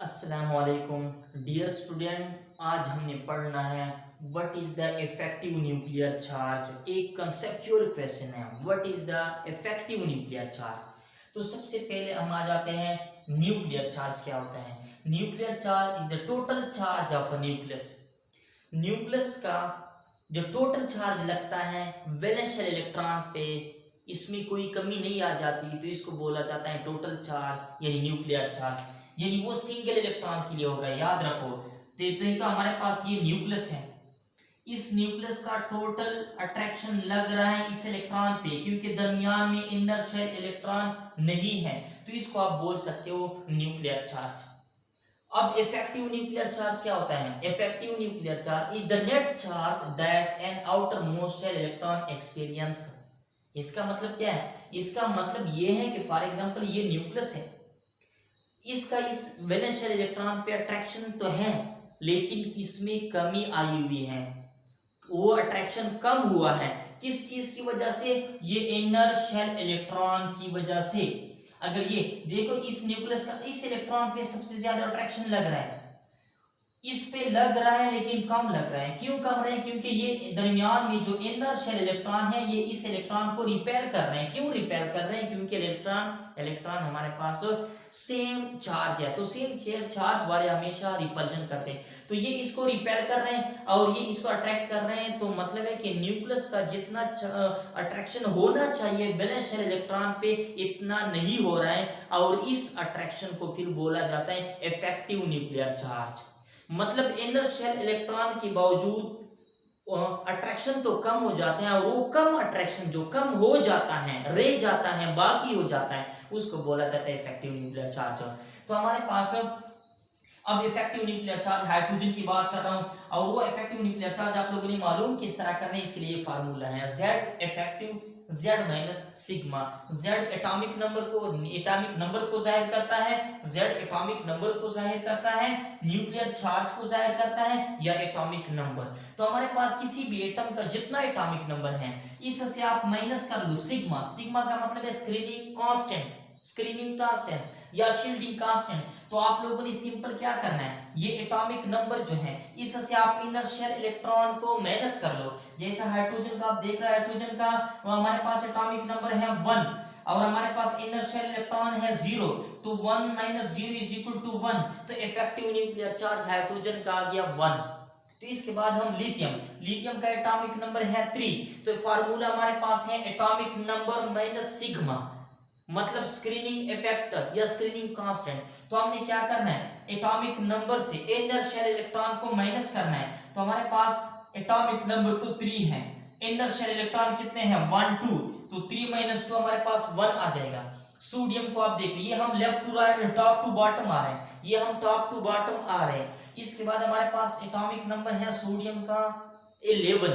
अस्सलामुअलैकुम dear student, आज हमने पढ़ना है what is the effective nuclear charge. एक कंसेप्चुअल क्वेश्चन है, what is the effective nuclear charge. तो सबसे पहले हम आ जाते हैं न्यूक्लियर चार्ज क्या होता है। Nuclear charge is the total charge of a nucleus. Nucleus का जो टोटल चार्ज लगता है वैलेंस शेल इलेक्ट्रॉन पे, इसमें कोई कमी नहीं आ जाती, तो इसको बोला जाता है टोटल चार्ज यानी न्यूक्लियर चार्ज। यानी वो सिंगल इलेक्ट्रॉन के लिए होगा, याद रखो। तो हमारे पास ये न्यूक्लियस है, इस न्यूक्लियस का टोटल अट्रैक्शन लग रहा है इस इलेक्ट्रॉन पे, क्योंकि दरमियान में इनर शेल इलेक्ट्रॉन नहीं है, तो इसको आप बोल सकते हो न्यूक्लियर चार्ज। अब इफेक्टिव न्यूक्लियर चार्ज क्या होता है। Effective nuclear charge is the net charge that an outermost shell electron experience. इसका मतलब क्या है, इसका मतलब ये है कि फॉर एग्जांपल ये न्यूक्लियस है, इसका इस वैलेंस शेल इलेक्ट्रॉन पे अट्रैक्शन तो है, लेकिन इसमें कमी आई हुई है, वो अट्रैक्शन कम हुआ है। किस चीज की वजह से, ये इनर शेल इलेक्ट्रॉन की वजह से। अगर ये देखो इस न्यूक्लियस का इस इलेक्ट्रॉन पे सबसे ज्यादा अट्रैक्शन लग रहा है, इस पे लग रहा है लेकिन कम लग रहा है। क्यों कम रहे हैं, क्योंकि ये दरमियान में जो इनर शेल इलेक्ट्रॉन है ये इस इलेक्ट्रॉन को रिपेल कर रहे हैं। क्यों रिपेल कर रहे हैं, क्योंकि इलेक्ट्रॉन हमारे पास सेम चार्ज है, तो सेम चार्ज वाले हमेशा रिपल्शन करते हैं, तो ये इसको रिपेल कर रहे हैं और ये इसको अट्रैक्ट कर रहे हैं। तो मतलब है कि न्यूक्लियस का जितना अट्रैक्शन होना चाहिए वैलेंस शेल इलेक्ट्रॉन पे इतना नहीं हो रहा है, और इस अट्रैक्शन को फिर बोला जाता है इफेक्टिव न्यूक्लियर चार्ज। मतलब इनर शेल इलेक्ट्रॉन के बावजूद अट्रैक्शन तो कम हो जाते हैं, और वो कम अट्रैक्शन जो कम हो जाता है, रह जाता है, बाकी हो जाता है, उसको बोला जाता है इफेक्टिव न्यूक्लियर चार्ज। तो हमारे पास अब इफेक्टिव न्यूक्लियर चार्ज हाइड्रोजन की बात कर रहा हूं, और वो इफेक्टिव न्यूक्लियर चार्ज आप लोगों ने मालूम किस तरह करना है, इसके लिए फार्मूला है Z effective Z minus sigma. Z atomic number को जाहिर करता है, Z एटॉमिक नंबर को जाहिर करता है, न्यूक्लियर चार्ज को जाहिर करता है, या एटॉमिक नंबर। तो हमारे पास किसी भी एटम का जितना एटॉमिक नंबर है इससे आप माइनस कर लो सिग्मा। सिग्मा का मतलब है स्क्रीनिंग कांस्टेंट या शील्डिंग कांस्टेंट। तो आप लोगों ने सिंपल क्या करना है, ये एटॉमिक नंबर जो है इससे आप इनर शेल इलेक्ट्रॉन को माइनस कर लो। जैसे हाइड्रोजन का आप देख रहे हो, हाइड्रोजन का हमारे पास एटॉमिक नंबर है 1 और हमारे पास इनर शेल इलेक्ट्रॉन है 0, तो 1 माइनस 0 इज इक्वल टू 1। तो इफेक्टिव न्यूक्लियर चार्ज हाइड्रोजन का आ गया 1। तो इसके बाद हम लिथियम का एटॉमिक नंबर है 3, तो फार्मूला हमारे पास है एटॉमिक नंबर माइनस सिग्मा, मतलब स्क्रीनिंग इफेक्ट या स्क्रीनिंग कांस्टेंट। तो हमने क्या करना है, एटॉमिक नंबर से इनर शेल इलेक्ट्रॉन को माइनस करना है। तो हमारे पास एटॉमिक नंबर तो 3 है, इनर शेल इलेक्ट्रॉन कितने हैं 1 2, तो 3 माइनस 2 हमारे पास 1 आ जाएगा। सोडियम को आप देखो, ये हम left to right top to bottom आ रहे हैं, ये हम टॉप टू बॉटम आ रहे हैं। इसके बाद हमारे पास एटॉमिक नंबर है सोडियम का 11,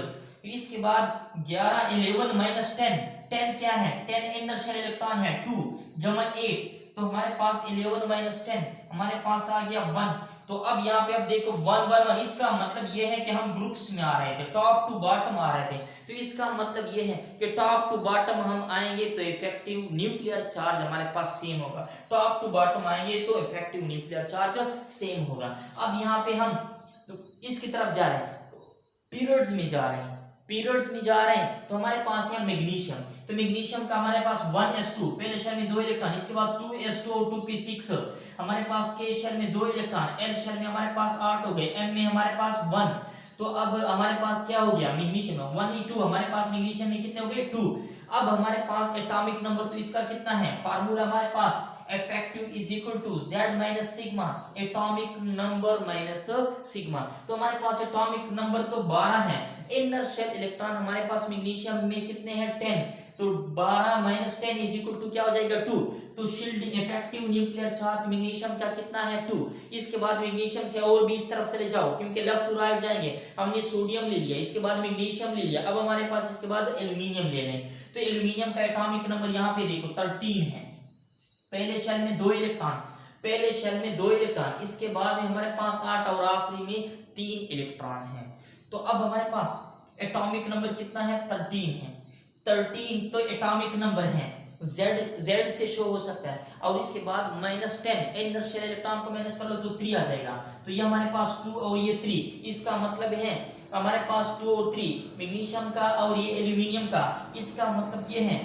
इसके बाद 11 11 माइनस 10 क्या है, 10 इनर शेल इलेक्ट्रॉन है 2 जमा 8, तो हमारे पास 11 माइनस 10 हमारे पास आ गया 1। तो अब यहाँ पे आप देखो 1 1 1, इसका मतलब ये है कि हम ग्रुप्स में आ रहे थे, टॉप टू बॉटम आ रहे थे, तो इसका मतलब ये है कि टॉप टू बॉटम हम आएंगे तो इफेक्टिव न्यूक्लियर चार्ज हमारे पास सेम होगा। टॉप टू बॉटम आएंगे तो इफेक्टिव न्यूक्लियर चार्ज सेम होगा। अब यहाँ पे हम इसकी तरफ जा रहे हैं, पीरियड्स में जा रहे हैं, तो हमारे पास है मैग्नीशियम। तो मैग्नीशियम का हमारे पास 1s2, पहले शेल में 2 इलेक्ट्रॉन, इसके बाद 2s2 और 2p6, हमारे पास के शेल में 2 इलेक्ट्रॉन, एल शेल में हमारे पास 8 हो गए, एम में हमारे पास 1। तो अब हमारे पास क्या हो गया, मैग्नीशियम 1e2, हमारे पास मैग्नीशियम में कितने हो गए 2। अब हमारे पास एटॉमिक नंबर तो इसका कितना है, फार्मूला हमारे पास effective is equal to Z minus sigma, atomic number minus sigma. तो हमारे पास एटॉमिक नंबर तो 12 है, इनर शेल इलेक्ट्रॉन हमारे पास मैग्नीशियम में कितने हैं 10, तो 12 माइनस 10 इज इक्वल टू क्या हो जाएगा 2। तो shielding effective nuclear charge magnesium का कितना है 2। इसके बाद मैग्नीशियम से और भी इस तरफ चले जाओ, क्योंकि लेफ्ट टू राइट जाएंगे, हमने सोडियम ले लिया, इसके बाद मैग्नीशियम ले लिया, अब हमारे पास इसके बाद एल्यूमिनियम ले लें। तो एल्यूमिनियम का एटॉमिक नंबर यहाँ पे देखो 13 है, पहले शेल में 2 इलेक्ट्रॉन, इसके बाद में हमारे पास 8 और आखिरी में 3 इलेक्ट्रॉन है। तो अब हमारे पास एटॉमिक नंबर कितना है 13 है, 13 तो एटॉमिक नंबर है, Z से शो हो सकता है, और इसके बाद -10 इनर्शियल इलेक्ट्रॉन को माइनस कर लो तो 3 आ जाएगा। तो ये हमारे पास 2 और ये 3, इसका मतलब है हमारे पास 2 और 3 मैग्नीशियम का और ये एल्यूमिनियम का, इसका मतलब ये है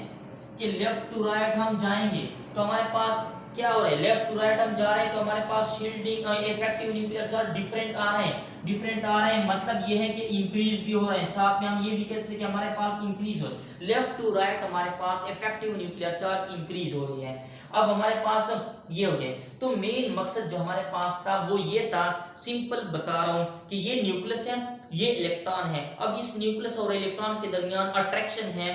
कि लेफ्ट टू राइट हम जाएंगे तो हमारे पास क्या हो रहा है, लेफ्ट टू राइट हम जा रहे हैं तो हमारे पास shielding effective nuclear charge different आ रहे हैं, मतलब ये है कि इंक्रीज भी हो रहे हैं। साथ में हम ये भी कह सकते हैं कि हमारे पास इंक्रीज हो, लेफ्ट टू राइट हमारे पास इफेक्टिव न्यूक्लियर चार्ज इंक्रीज हो रही है। अब हमारे पास ये हो गया, तो मेन मकसद जो हमारे पास था वो ये था, सिंपल बता रहा हूं कि ये न्यूक्लियस है, ये इलेक्ट्रॉन है। अब इस न्यूक्लियस और इलेक्ट्रॉन के दरमियान अट्रैक्शन है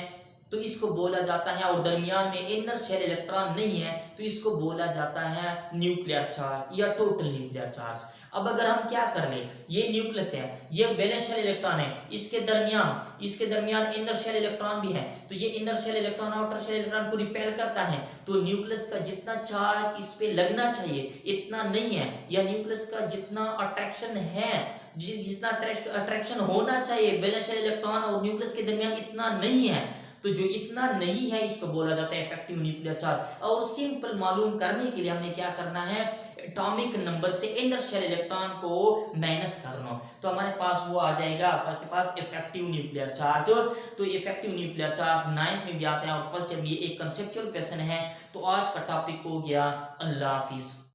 तो इसको बोला जाता है, और दरमियान में इनर शेल इलेक्ट्रॉन नहीं है तो इसको बोला जाता है न्यूक्लियर चार्ज या टोटल न्यूक्लियर चार्ज। अब अगर हम क्या कर ले, ये न्यूक्लियस है, ये वैलेंस शेल इलेक्ट्रॉन है, इसके दरमियान इनर शेल इलेक्ट्रॉन भी है, तो ये inner shell electron outer shell electron को रिपेल करता है, तो न्यूक्लियस का जितना चार्ज इस पे लगना चाहिए इतना नहीं है, या न्यूक्लियस का जितना अट्रैक्शन है, जितना अट्रैक्शन होना चाहिए वैलेंस शेल इलेक्ट्रॉन और न्यूक्लियस के दरमियान इतना नहीं है, तो जो इतना नहीं है इसको बोला जाता है इफेक्टिव न्यूक्लियर चार्ज। और सिंपल मालूम करने के लिए हमने क्या करना है, एटॉमिक नंबर से इनर शेल इलेक्ट्रॉन को माइनस करना, तो हमारे पास वो आ जाएगा आपके पास इफेक्टिव न्यूक्लियर चार्ज। तो इफेक्टिव न्यूक्लियर चार्ज 9th में भी आते हैं और फर्स्ट में ये एक कंसेप्चुअल क्वेश्चन है। तो आज का टॉपिक हो गया, अल्लाह हाफिज।